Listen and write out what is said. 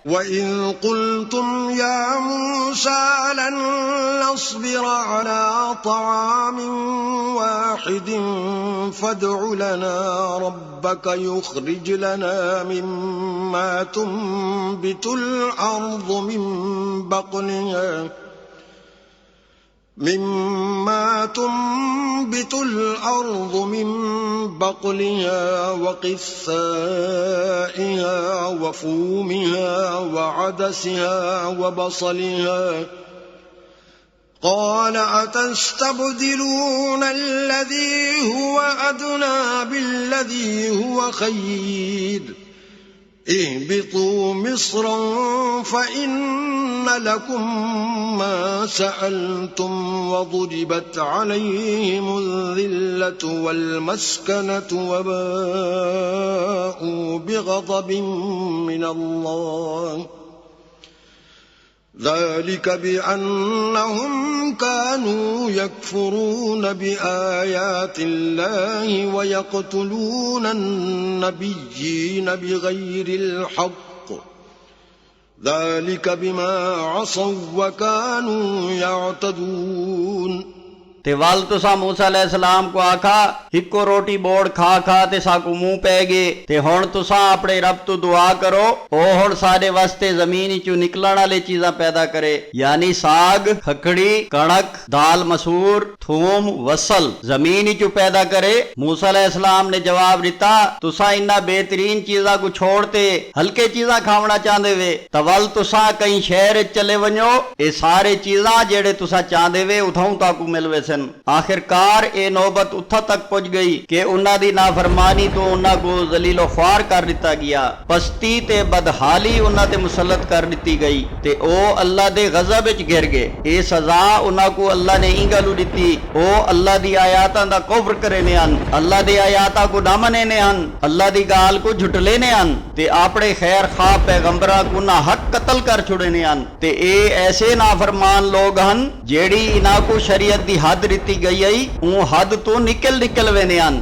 وإذ قلتم يا موسى لن نصبر على طعام واحد فادع لنا ربك يخرج لنا مما تنبت الأرض من بقلها وقثائها وفومها وعدسها وبصلها قال أتستبدلون الذي هو أدنى بالذي هو خير اهبطوا مصرا فإن لكم ما سألتم وضربت عليهم الذلة والمسكنة وباءوا بغضب من الله ذلك بأنهم كانوا يكفرون بآيات الله ويقتلون النبيين بغير الحق ذلك بما عصوا وكانوا يعتدون। ते वाल तुसा मूसा अलैहिस्सलाम को आखा हिको रोटी बोड़ खा खा ते साकू मुंह पै गए ते हुण तुसा अपने रब तो दुआ करो ओ हुण साडे वास्ते जमीन चू निकलण वाली चीजां पैदा करे यानी साग खखड़ी कणक दाल मसूर थूम वसल जमीन चू पैदा करे। मूसा अलैहिस्सलाम ने जवाब दिता तुसा इन्ना बेहतरीन चीजा को छोड़ते हल्के चीजा खावना चाहते वे तो वल तुसा कई शहर चले वञो ये सारे चीजा जेड़े तुसा चाहते वे उथों ताकू मिलवे सन। आखिरकार ये नौबत उत्थों तक पहुंच गई कि उन्हां दी नाफरमानी तो उन्हां को जलीलो ख्वार कर दिता गया पस्ती ते बदहाली उन्हां ते मुसल्लत कर दी गई ते ओ अल्लाह दे गज़ब विच घिर गए। ये सजा उन्हां को अल्लाह ने इंगलू दिती ओ अल्लाह दी आयातां दा कुफ्र करेने हन अल्लाह दी आयातां को ना मनेने हन अल्लाह दी गाल को झुटलेने हन ते अपने खैर खा पैगंबरां को ना हक कत्ल कर छुड़ेने हन ते ए ऐसे नाफरमान लोग हन जेड़ी इन्हां को शरीयत दी हद दिती गई है हद तो निकल वेने हन।